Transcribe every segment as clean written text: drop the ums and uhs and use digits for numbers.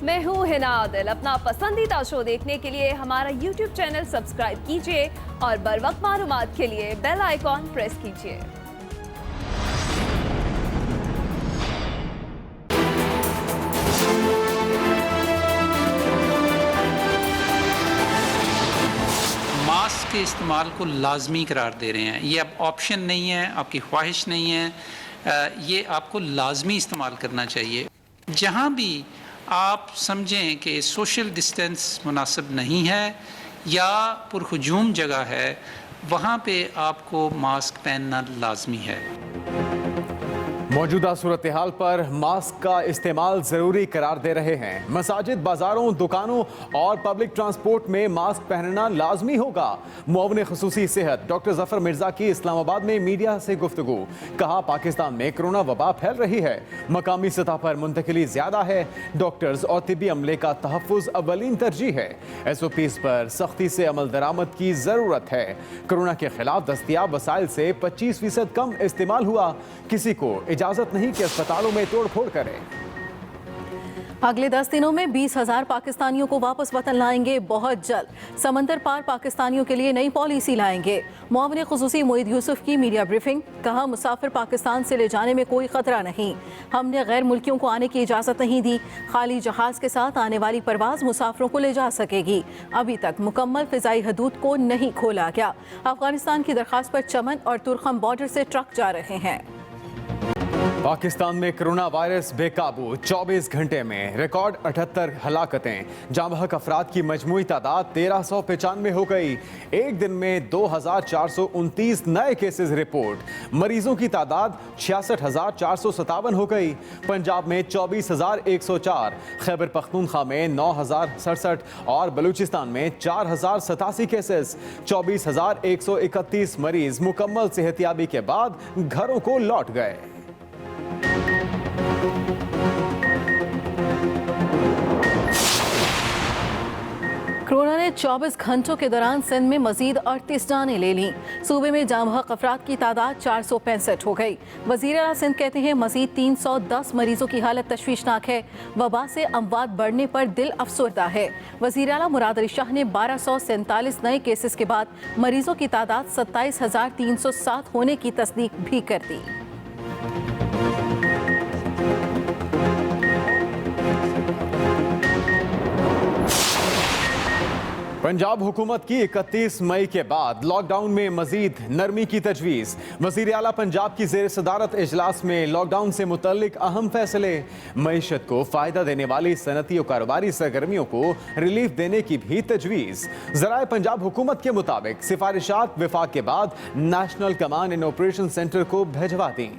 मैं हूँ हिना आदिल। अपना पसंदीदा शो देखने के लिए हमारा YouTube चैनल सब्सक्राइब कीजिए और बर वक्त मालूमात के लिए बेल आइकॉन प्रेस कीजिए। मास्क के इस्तेमाल को लाजमी करार दे रहे हैं। ये अब ऑप्शन नहीं है, आपकी ख्वाहिश नहीं है, ये आपको लाजमी इस्तेमाल करना चाहिए। जहाँ भी आप समझें कि सोशल डिस्टेंस मुनासिब नहीं है या पुरहुजूम जगह है, वहाँ पे आपको मास्क पहनना लाजमी है। मौजूदा सूरत हाल पर मास्क का इस्तेमाल जरूरी करार दे रहे हैं। मसाजिद, बाजारों, दुकानों और पब्लिक ट्रांसपोर्ट में मास्क पहनना लाजमी होगा। मुआविन खुसूसी सेहत डॉक्टर जफर मिर्जा की इस्लामाबाद में मीडिया से गुफ्तगू। कहा, पाकिस्तान में कोरोना वबा फैल रही है, मकामी सतह पर मुंतकिली ज्यादा है, डॉक्टर्स और तिब्बी अमले का तहफ़्फ़ुज़ अव्वलीन तरजीह है। SOPs पर सख्ती से अमल दरामद की जरूरत है। कोरोना के खिलाफ दस्तयाब वसाइल से 25% कम इस्तेमाल हुआ। किसी को इजाजत नहीं कि अस्पतालों में तोड़फोड़ करें। अगले 10 दिनों में 20,000 पाकिस्तानियों को वापस वतन लाएंगे। बहुत जल्द समंदर पार पाकिस्तानियों के लिए नई पॉलिसी लाएंगे। मुआविन खुसूसी मोईद यूसुफ की मीडिया ब्रीफिंग। कहा, मुसाफिर पाकिस्तान से ले जाने में कोई खतरा नहीं, हमने गैर मुल्कियों को आने की इजाज़त नहीं दी। खाली जहाज के साथ आने वाली परवाज मुसाफिरों को ले जा सकेगी। अभी तक मुकम्मल फ़िज़ाई हदूद को नहीं खोला गया। अफगानिस्तान की दरख्वास्त पर चमन और तुर्खम बॉर्डर से ट्रक जा रहे हैं। पाकिस्तान में कोरोना वायरस बेकाबू। 24 घंटे में रिकॉर्ड 78 हलाकतें। जाँ बहक अफराद की मजमूई तादाद 1395 हो गई। एक दिन में 2429 नए केसेस रिपोर्ट। मरीजों की तादाद 66,457 हो गई। पंजाब में 24,104, खैबर पख्तूनख्वा में 9,067 और बलूचिस्तान में 4,087 केसेस। 24,131 मरीज मुकम्मल सेहतियाबी के बाद घरों को लौट गए। कोरोना ने 24 घंटों के दौरान सिंध में मजीद 38 जानें ले लीं। सूबे में जाँ बहक अफराद की तादाद 465 हो गई। वज़ीर आला सिंध कहते हैं, मजीद 310 मरीजों की हालत तशवीशनाक है। वबा से अमवात बढ़ने पर दिल अफसरदा है। वज़ीर आला मुराद अली शाह ने 1247 नए केसेस के बाद मरीजों की तादाद 27,307 होने की तस्दीक भी कर दी। पंजाब हुकूमत की 31 मई के बाद लॉकडाउन में मजीद नरमी की तजवीज़। वज़ीर आला पंजाब की ज़ेर सदारत इजलास में लॉकडाउन से मुतल्लिक अहम फैसले। मईशत को फ़ायदा देने वाली सनती और कारोबारी सरगर्मियों को रिलीफ देने की भी तजवीज़। ज़राए पंजाब हुकूमत के मुताबिक सिफारिशात विफाक के बाद national command and operation centre को भिजवा दी।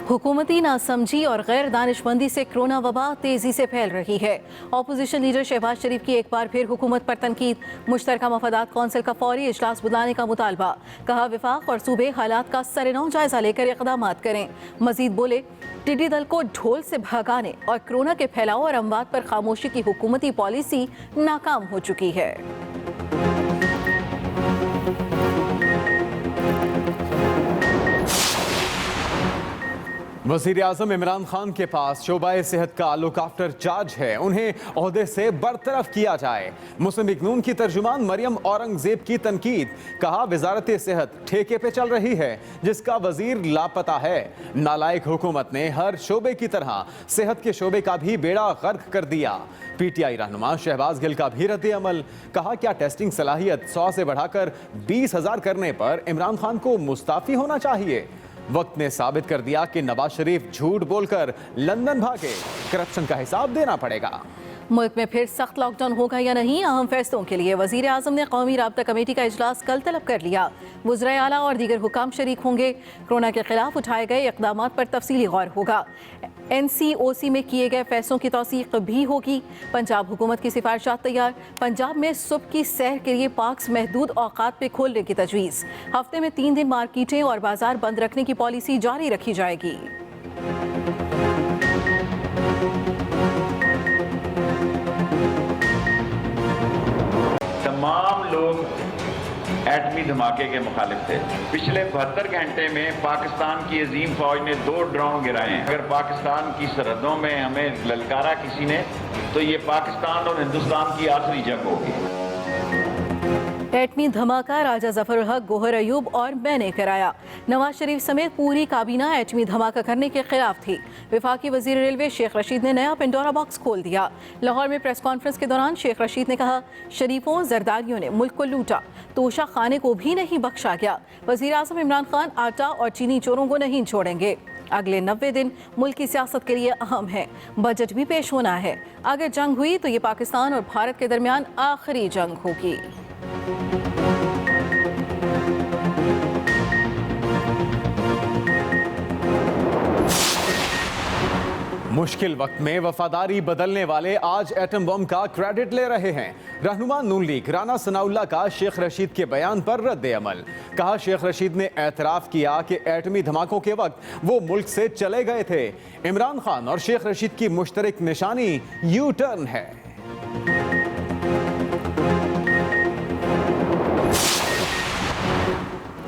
हुकूमती नासमझी और गैर दानिशमंदी से कोरोना वबा तेजी से फैल रही है। अपोजिशन लीडर शहबाज शरीफ की एक बार फिर हुकूमत पर तनकीद। मुश्तरका मफादात कौंसिल का फौरी इजलास बुलाने का मुतालबा। कहा, विफाक और सूबे हालात का सरेनौ जायजा लेकर इक़दाम करें। मजीद बोले, टिड्डी दल को ढोल से भगाने और कोरोना के फैलाव और अमवात पर खामोशी की हुकूमती पॉलिसी नाकाम हो चुकी है। वज़ीर आज़म इमरान खान के पास शोबाए सेहत का लुक आफ्टर चार्ज है, उन्हें ओहदे से बरतरफ किया जाए। मुस्लिम लीग नून की तर्जुमान मरियम औरंगजेब की तनकीद। कहा, वजारत सेहत ठेके पे चल रही है जिसका वजीर लापता है। नालायक हुकूमत ने हर शोबे की तरह सेहत के शोबे का भी बेड़ा गर्क कर दिया। PTI रहनुमा शहबाज गिल का भी रद्द अमल। कहा, क्या टेस्टिंग सलाहियत 100 से बढ़ाकर 20,000 करने पर इमरान खान को मुस्ताफी होना चाहिए। वक्त ने साबित कर दिया कि नवाज शरीफ झूठ बोलकर लंदन भागे, करप्शन का हिसाब देना पड़ेगा। मुल्क में फिर सख्त लॉकडाउन होगा या नहीं, अहम फैसलों के लिए वज़ीर आज़म ने कौमी राब्ता कमेटी का इजलास कल तलब कर लिया। वज़राए आला और दीगर हुकाम शरीक होंगे। कोरोना के खिलाफ उठाए गए इक़दामात पर तफसीली गौर होगा। NCOC में किए गए फैसलों की तौसीक भी होगी। पंजाब हुकूमत की सिफारिशात तैयार। पंजाब में सुबह की सैर के लिए पार्क्स महदूद औकात पे खोलने की तजवीज़। हफ्ते में 3 दिन मार्केटें और बाजार बंद रखने की पॉलिसी जारी रखी जाएगी। तमाम लोग एटमी धमाके के मुखालिफ थे। पिछले 72 घंटे में पाकिस्तान की अजीम फौज ने 2 ड्रोन गिराए हैं। अगर पाकिस्तान की सरहदों में हमें ललकारा किसी ने, तो ये पाकिस्तान और हिंदुस्तान की आखिरी जंग होगी। एटमी धमाका राजा जफर हक, गोहर अयूब और मैंने कराया। नवाज शरीफ समेत पूरी काबीना एटमी धमाका करने के खिलाफ थी। वफाकी वजीर रेलवे शेख रशीद ने नया पेंडोरा बॉक्स खोल दिया। लाहौर में प्रेस कॉन्फ्रेंस के दौरान शेख रशीद ने कहा, शरीफों जरदारियों ने मुल्क को लूटा, तोशा खाने को भी नहीं बख्शा गया। वजीर आजम इमरान खान आटा और चीनी चोरों को नहीं छोड़ेंगे। अगले 90 दिन मुल्क की सियासत के लिए अहम है। बजट भी पेश होना है। अगर जंग हुई तो ये पाकिस्तान और भारत के दरमियान आखिरी जंग होगी। मुश्किल वक्त में वफादारी बदलने वाले आज एटम बम का क्रेडिट ले रहे हैं। रहनुमा नून लीग राना सनाउल्लाह का शेख रशीद के बयान पर रद्द अमल। कहा, शेख रशीद ने एतराफ किया कि एटमी धमाकों के वक्त वो मुल्क से चले गए थे। इमरान खान और शेख रशीद की मुश्तरक निशानी यू टर्न है।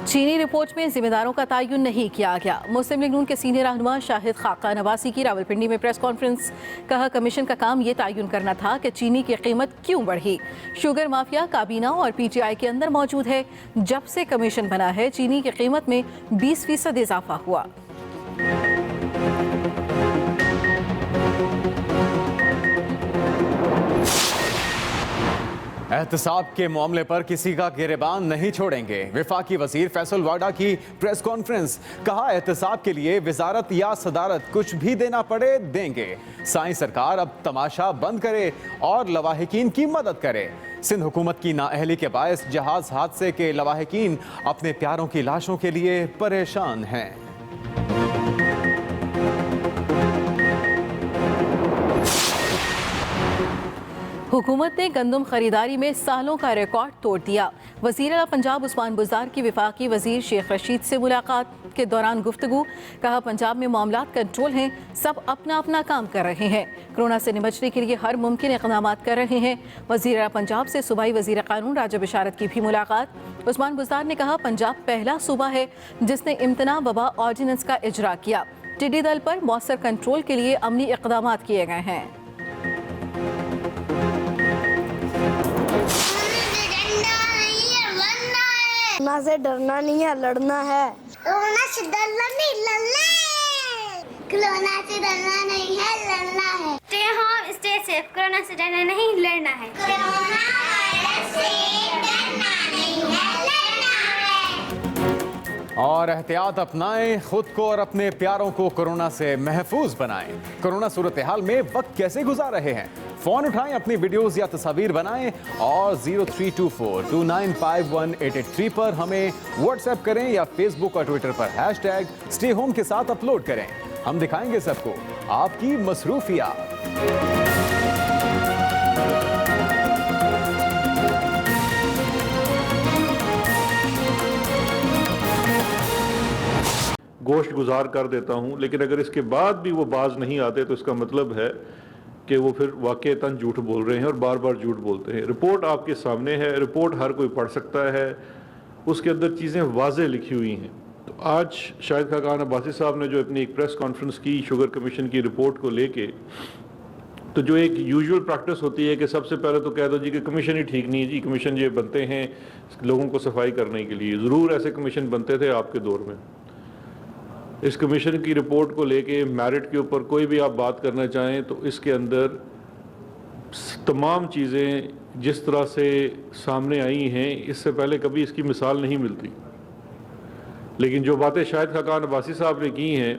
चीनी रिपोर्ट में जिम्मेदारों का तयन नहीं किया गया। मुस्लिम लीग नून के सीनियर रहनुमा शाहिद खाका नवासी की रावलपिंडी में प्रेस कॉन्फ्रेंस। कहा, कमीशन का काम ये तयन करना था कि चीनी की कीमत क्यों बढ़ी। शुगर माफिया काबीना और PTI के अंदर मौजूद है। जब से कमीशन बना है, चीनी की कीमत में 20% इजाफा हुआ। एहतसाब के मामले पर किसी का गिरेबान नहीं छोड़ेंगे। वफाकी वजीर फैसल वाडा की प्रेस कॉन्फ्रेंस। कहा, एहतसाब के लिए वजारत या सदारत कुछ भी देना पड़े देंगे। साईं सरकार अब तमाशा बंद करे और लवाहिकीन की मदद करे। सिंध हुकूमत की नाअहली के बायस जहाज हादसे के लवाहिकीन अपने प्यारों की लाशों के लिए परेशान हैं। हुकूमत ने गंदम खरीदारी में सालों का रिकॉर्ड तोड़ दिया। वज़ीर आला पंजाब उस्मान बुज़दार की वफाकी वज़ीर शेख रशीद से मुलाकात के दौरान गुफ्तगू। कहा, पंजाब में मामलात कंट्रोल हैं, सब अपना अपना काम कर रहे हैं। कोरोना से निपटने के लिए हर मुमकिन इक़दाम कर रहे हैं। वज़ीर आला पंजाब से सूबाई वज़ीर क़ानून राजा बिशारत की भी मुलाकात। उस्मान बुज़दार ने कहा, पंजाब पहला सूबा है जिसने इम्तना वबा ऑर्डिनेंस का इजरा किया। टिड्डी दल पर मौसर कंट्रोल के लिए अमली इक़दाम किए गए हैं। कोरोना से डरना नहीं है, लड़ना है। कोरोना से डरना नहीं, लड़ना है। कोरोना से डरना नहीं है, लड़ना है। Stay home, stay safe. Corona से डरना नहीं, लड़ना है। कोरोना वायरस से डरना नहीं है, लड़ना है। और एहतियात अपनाएं, खुद को और अपने प्यारों को कोरोना से महफूज बनाएं। कोरोना सूरत हाल में वक्त कैसे गुजार रहे हैं? फोन उठाएं, अपनी वीडियोस या तस्वीर बनाएं और 0324295183 पर हमें व्हाट्सएप करें या फेसबुक और ट्विटर पर #स्टे होम के साथ अपलोड करें। हम दिखाएंगे सबको आपकी मसरूफियात। गोश्त गुजार कर देता हूं, लेकिन अगर इसके बाद भी वो बाज नहीं आते तो इसका मतलब है कि वो फिर वाकईतन झूठ बोल रहे हैं और बार बार झूठ बोलते हैं। रिपोर्ट आपके सामने है, रिपोर्ट हर कोई पढ़ सकता है, उसके अंदर चीज़ें वाज़ेह लिखी हुई हैं। तो आज शाहिद खाकान अब्बासी साहब ने जो अपनी एक प्रेस कॉन्फ्रेंस की शुगर कमीशन की रिपोर्ट को लेके, तो जो एक यूजुअल प्रैक्टिस होती है कि सबसे पहले तो कह दो जी कि कमीशन ही ठीक नहीं है जी, कमीशन ये बनते हैं लोगों को सफाई करने के लिए। ज़रूर ऐसे कमीशन बनते थे आपके दौर में। इस कमीशन की रिपोर्ट को लेके मेरिट के ऊपर कोई भी आप बात करना चाहें तो इसके अंदर तमाम चीज़ें जिस तरह से सामने आई हैं, इससे पहले कभी इसकी मिसाल नहीं मिलती। लेकिन जो बातें शाहिद खाकान अब्बासी साहब ने की हैं,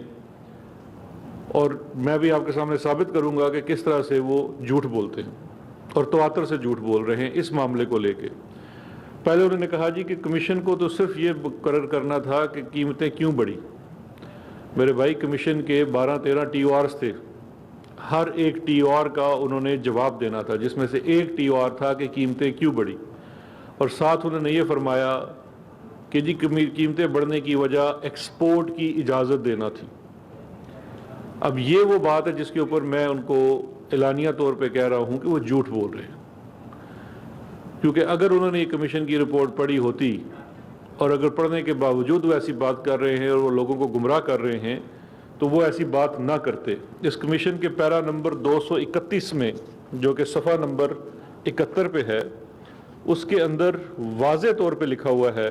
और मैं भी आपके सामने साबित करूंगा कि किस तरह से वो झूठ बोलते हैं और तवातर से झूठ बोल रहे हैं इस मामले को लेके। पहले उन्होंने कहा जी कि कमीशन को तो सिर्फ ये मुकर्रर करना था कि कीमतें क्यों बढ़ी। मेरे भाई, कमीशन के 12-13 TORs थे, हर एक TOR का उन्होंने जवाब देना था, जिसमें से एक TOR था कि कीमतें क्यों बढ़ी, और साथ उन्होंने ये फरमाया कि जी कीमतें बढ़ने की वजह एक्सपोर्ट की इजाज़त देना थी। अब ये वो बात है जिसके ऊपर मैं उनको एलानिया तौर पे कह रहा हूँ कि वो झूठ बोल रहे हैं, क्योंकि अगर उन्होंने ये कमीशन की रिपोर्ट पढ़ी होती और अगर पढ़ने के बावजूद वो ऐसी बात कर रहे हैं और वो लोगों को गुमराह कर रहे हैं तो वो ऐसी बात ना करते। इस कमीशन के पैरा नंबर 231 में, जो कि सफ़ा नंबर 71 पे है, उसके अंदर वाज़े तौर पे लिखा हुआ है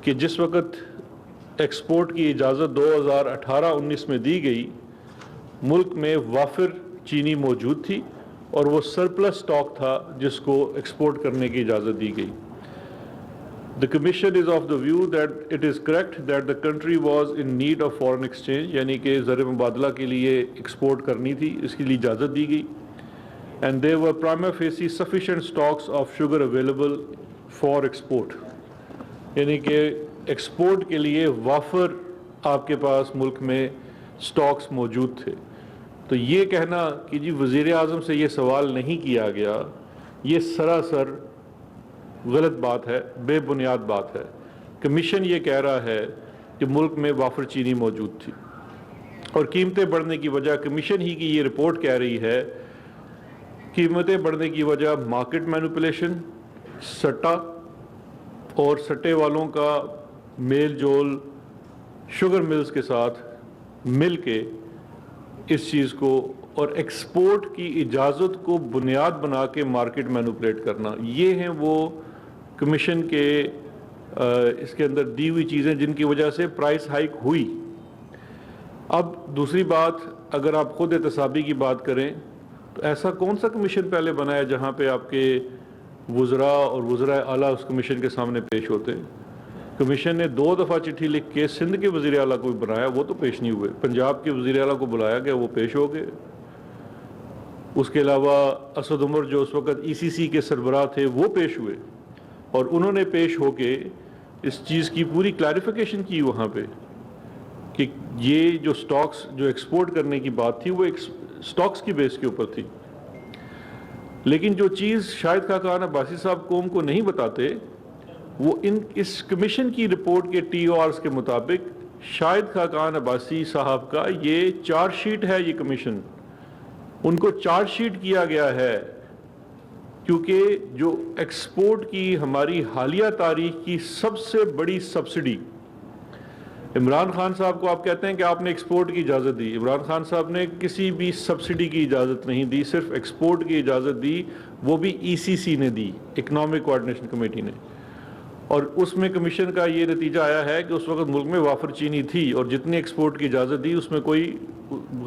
कि जिस वक़्त एक्सपोर्ट की इजाज़त 2018-19 में दी गई, मुल्क में वाफिर चीनी मौजूद थी और वो सरप्लस स्टॉक था जिसको एक्सपोर्ट करने की इजाज़त दी गई। The Commission is of the view that it is correct that the country was in need of foreign exchange, यानी कि ज़र मुबादला के लिए एक्सपोर्ट करनी थी, इसके लिए इजाज़त दी गई। And there were prima facie sufficient stocks of sugar available for export, यानी कि एक्सपोर्ट के लिए वाफर आपके पास मुल्क में स्टॉक्स मौजूद थे। तो ये कहना कि जी वज़ीर आज़म से ये सवाल नहीं किया गया, ये सरासर गलत बात है, बेबुनियाद बात है। कमीशन ये कह रहा है कि मुल्क में वाफर चीनी मौजूद थी और कीमतें बढ़ने की वजह, कमीशन ही की ये रिपोर्ट कह रही है, कीमतें बढ़ने की वजह मार्केट मैनिपुलेशन, सट्टा और सट्टे वालों का मेल जोल शुगर मिल्स के साथ मिल के इस चीज़ को और एक्सपोर्ट की इजाज़त को बुनियाद बना के मार्केट मैनिपुलेट करना, ये हैं वो कमीशन के इसके अंदर दी हुई चीज़ें जिनकी वजह से प्राइस हाइक हुई। अब दूसरी बात, अगर आप खुद एहतसाबी की बात करें तो ऐसा कौन सा कमीशन पहले बना है जहाँ पे आपके वज़रा और वज़रा आला उस कमीशन के सामने पेश होते हैं? कमीशन ने 2 दफ़ा चिट्ठी लिख के सिंध के वज़ीर आला को बनाया, वो तो पेश नहीं हुए। पंजाब के वज़ीर आला को बुलाया गया, वो पेश हो गए। उसके अलावा असद उमर जो उस वक़्त ECC के सरबराह थे, वो पेश हुए और उन्होंने पेश होके इस चीज़ की पूरी क्लैरिफिकेशन की वहाँ पे कि ये जो स्टॉक्स जो एक्सपोर्ट करने की बात थी वो एक स्टॉक्स की बेस के ऊपर थी। लेकिन जो चीज़ शाहिद खाकान अब्बासी साहब कौम को नहीं बताते, वो इस कमीशन की रिपोर्ट के TORs के मुताबिक शाहिद खाकान अब्बासी साहब का ये चार्जशीट है। ये कमीशन उनको चार्जशीट किया गया है क्योंकि जो एक्सपोर्ट की हमारी हालिया तारीख की सबसे बड़ी सब्सिडी, इमरान खान साहब को आप कहते हैं कि आपने एक्सपोर्ट की इजाज़त दी। इमरान खान साहब ने किसी भी सब्सिडी की इजाज़त नहीं दी, सिर्फ एक्सपोर्ट की इजाज़त दी, वो भी ECC ने दी, इकनॉमिक कोऑर्डिनेशन कमेटी ने। और उसमें कमीशन का ये नतीजा आया है कि उस वक्त मुल्क में वाफर चीनी थी और जितनी एक्सपोर्ट की इजाज़त दी उसमें कोई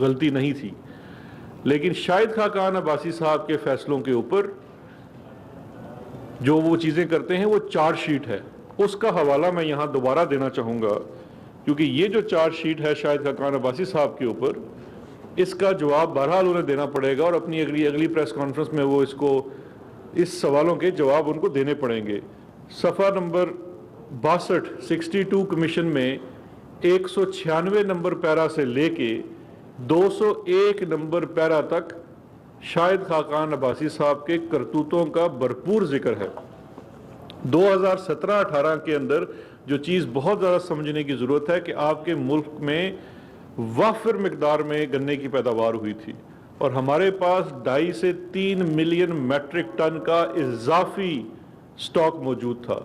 गलती नहीं थी। लेकिन शाहिद खाकान अब्बासी साहब के फैसलों के ऊपर जो वो चीज़ें करते हैं वो चार्जशीट है, उसका हवाला मैं यहाँ दोबारा देना चाहूँगा क्योंकि ये जो चार्जशीट है शाहिद खाकान अब्बासी साहब के ऊपर, इसका जवाब बहरहाल उन्हें देना पड़ेगा और अपनी अगली प्रेस कॉन्फ्रेंस में वो इस सवालों के जवाब उनको देने पड़ेंगे। सफ़ा नंबर 62 कमीशन में 196 नंबर पैरा से लेके 201 नंबर पैरा तक शाहिद खाकान अब्बासी साहब के करतूतों का भरपूर जिक्र है। 2017-18 के अंदर जो चीज़ बहुत ज़्यादा समझने की ज़रूरत है कि आपके मुल्क में वाफिर मिकदार में गन्ने की पैदावार हुई थी और हमारे पास 2.5 से 3 मिलियन मैट्रिक टन का इजाफी स्टॉक मौजूद था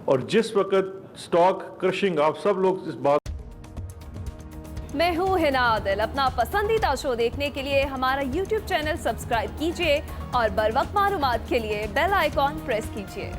और जिस वक्त स्टॉक क्रशिंग, आप सब लोग इस बात। मैं हूँ हिना आदिल। अपना पसंदीदा शो देखने के लिए हमारा YouTube चैनल सब्सक्राइब कीजिए और बर वक्त मालूमात के लिए बेल आइकॉन प्रेस कीजिए।